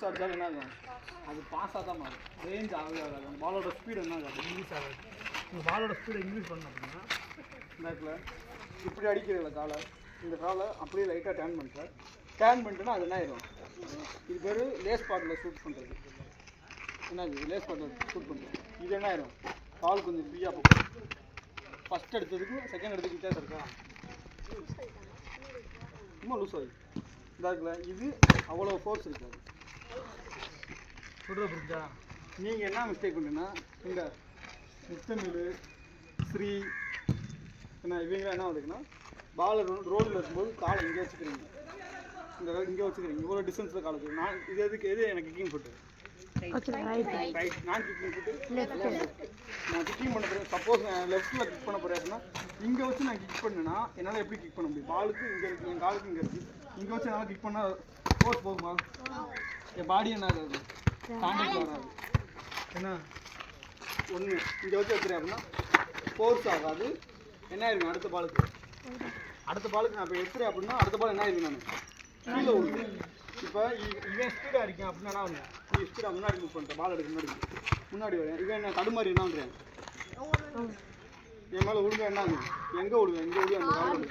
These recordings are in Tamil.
ஃபாஸ்ட்டாக அடித்தாலும் என்ன ஆகும், அது பாஸாக தான் மாறும், ரேஞ்ச் ஆகவே ஆகாது. அந்த பாலோட ஸ்பீடு என்ன ஆகாது, இன்க்ரீஸ் ஆகாது. இந்த பாலோட ஸ்பீடை இன்க்ரீஸ் பண்ணணும் அப்படின்னா இந்த இடத்துல இப்படி அடிக்கிறதில்ல காலை, இந்த காலை அப்படியே லைட்டாக டேர்ன் பண்ணுறேன். டேர்ன் பண்ணிட்டுன்னா அது என்ன ஆயிடும், இது பேர் லேஸ் பாட்டில் ஷூட் பண்ணுறது. என்னது லேஸ் பாட்டில் ஷூட் பண்ணுறது. இது என்ன ஆயிடும், பால் கொஞ்சம் ஃப்ரீயாக போகும். ஃபஸ்ட் எடுத்ததுக்கு செகண்ட் எடுத்துக்கு வித்தியாசம் இருக்கா, இன்னும் லூஸ் ஆகி இந்த இருக்குல்ல, இது அவ்வளோ ஃபோர்ஸ் இருக்காது. சொல்கிற புரிஞ்சா? நீங்கள் என்ன மிஸ்டேக் பண்ணுன்னா, இந்த முத்தமிழ் ஸ்ரீ என்ன இவங்களாம் என்ன வந்துக்குன்னா, பால் ரோடில் இருக்கும்போது காலை இங்கே வச்சுக்கிறீங்க, இந்த இங்கே வச்சுக்கிறீங்க, இவ்வளோ டிஸ்டன்ஸில் காலை வச்சுக்கிறீங்க. நான் இது எதுக்கு எது எனக்கு கிக்கிங் ஃபுட்டு ரைட், நான் கிக்கிங் ஃபுட்டு நான் கிக்கிங் பண்ண போகிறேன். சப்போஸ் நான் லெஃப்ட்டில் கிக் பண்ண போகிறேன் அப்படின்னா இங்கே வச்சு நான் கிக் பண்ணேன்னா என்னால் எப்படி கிக் பண்ண முடியும், பாலுக்கு இங்கே இருக்குது, என் காலுக்கு இங்கே இருக்குது, இங்கே வச்சு என்னால் கிக் பண்ணால் ஃபோர்ஸ் போகுமா, என் பாடி என்ன ஆகாது, கான்டாக்ட் வராது. என்ன ஒன்று இங்கே வச்சு வைக்கிறேன் அப்படின்னா ஃபோர்ஸ் ஆகாது. என்ன ஆயிருக்கும் அடுத்த பாலுக்கு நான் இப்போ எடுத்துறேன் அப்படின்னா அடுத்த பால் என்ன ஆயிருக்கும், நான் கீழே விழுது. இப்போ இவன் ஸ்பீடாக இருக்கேன் அப்படின்னா என்ன பண்ணுவேன், நீ ஸ்பீடாக முன்னாடி மூவ் பண்ணிட்டேன், பால் எடுக்க முன்னாடி வரேன். இவன் என்ன தடுமாறி என்ன பண்ணுறேன், என் மேலே விழுங்க என்ன ஆகும், எங்கே விழுவேன், எங்கே விழுவேன், அந்த காலை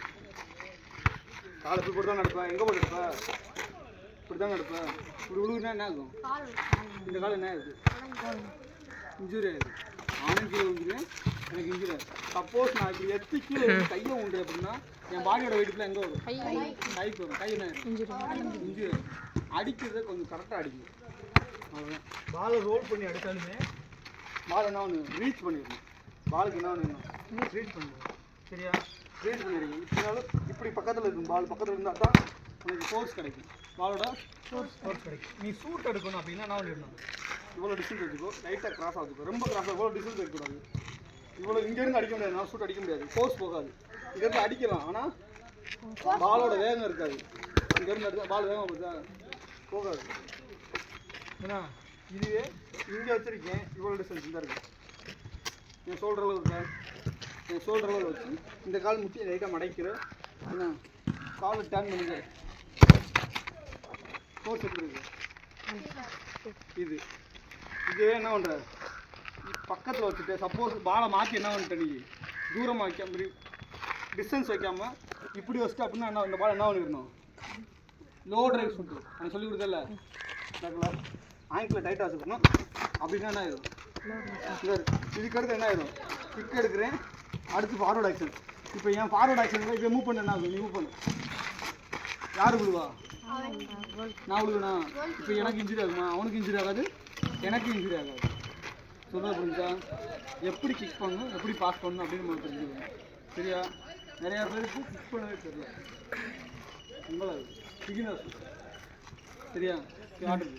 காலை இப்படி போட்டு தான் நடப்பேன், எங்கே போட்டு எடுப்பேன், இப்படி தான் நடப்பேன். இப்படி விழுகுனா என்ன ஆகும், இந்த காலம் என்ன ஆகுது, இன்ஜுரி ஆகுது. நானும் கீழே விழுந்துருவேன், எனக்கு இன்ஜுரி ஆகுது. சப்போஸ் நான் இப்படி எடுத்து கீழே கையை உண்டு அப்படின்னா என் பாடியோட வெயிட்டுக்குலாம் எங்கே வரும், கைக்கு வரும். கை என்ன இன்ஜுரி ஆகும். அடிக்கிறத கொஞ்சம் கரெக்டாக அடிக்கணும். அவ்வளோதான். பாலை ரோல் பண்ணி அடித்தாலுமே பால் என்ன ஒன்று ரீச் பண்ணிடணும். பாலுக்கு என்ன ஒன்று ரீச் பண்ணிடணும். சரியா, ரீச் பண்ணிடுங்க. இப்படினாலும் இப்படி பக்கத்தில் இருக்கும், பால் பக்கத்தில் இருந்தால் தான் உனக்கு ஃபோர்ஸ் கிடைக்கும், பாலோட ஃபோர்ஸ் கிடைக்கும். நீ ஷூட் எடுக்கணும் அப்படின்னா என்ன பண்ணிடணும், இவ்வளோ டிஸ்டன்ஸ் எடுத்துக்கோ, லைட்டாக கிராஸ் ஆகுதுக்கோ, ரொம்ப கிராஸ் ஆகும், இவ்வளோ டிஸ்டன்ஸ் எடுக்கக்கூடாது. இவ்வளோ இங்கேருந்து அடிக்க முடியாது, நான் ஷூட் அடிக்க முடியாது, ஃபோர்ஸ் போகாது. இங்கேருந்து அடிக்கலாம் ஆனால் பாலோட வேகம் இருக்காது. இங்கேருந்து அடித்தா பால் வேகம் போகாது. ஏன்னா இதுவே இங்கே வச்சுருக்கேன், இவ்வளோ டிஸ்டன்ஸ் இங்கே இருக்குது, என் ஷோல்டர் அளவு இருக்கேன், என் ஷோல்டர் அளவு வச்சு இந்த கால் முட்டி லைட்டாக மடைக்கிறேன். ஏன்னா காலை டேர்ன் பண்ணுங்க, ஃபோர்ஸ் எப்படி இருக்குது. இதுவே என்ன பண்ணுற, பக்கத்தில் வச்சுட்டு சப்போஸ் பாலை மாற்றி என்ன பண்ணிட்ட, நீ தூரமாக வைக்காம டிஸ்டன்ஸ் வைக்காமல் இப்படி வச்சுட்டு அப்படின்னா என்ன, இந்த பால் என்ன பண்ணிடணும், லோ ட்ரைவ் ஷூட்டு எனக்கு சொல்லி கொடுத்தல, ஆங்கிளில் டைட்டாக வச்சுக்கணும். அப்படின்னா என்ன ஆயிடும், இதுக்கு அடுத்து என்ன ஆயிடும், கிக் எடுக்கிறேன், அடுத்து ஃபார்வர்ட் ஆக்ஷன். இப்போ என் ஃபார்வர்ட் ஆக்ஷன் இப்போ மூவ் பண்ண என்ன ஆகும், நீ மூவ் பண்ணு, யார் விழுவா, நான் விழுவேனா. இப்போ எனக்கு இன்ஜுரி ஆகுமா, அவனுக்கு இன்ஜுரி ஆகாது, எனக்கு இன்ஜுரி ஆகாது. சொல்ல புரிஞ்சா, எப்படி கிக் பண்ணணும், எப்படி பாஸ் பண்ணணும் அப்படின்னு நம்ம தெரிஞ்சுக்கணும். சரியா, நிறையா பேருக்கு கிக் பண்ணவே தெரியல, உங்களை பிகினர்ஸ். சரியா, ஆடுறது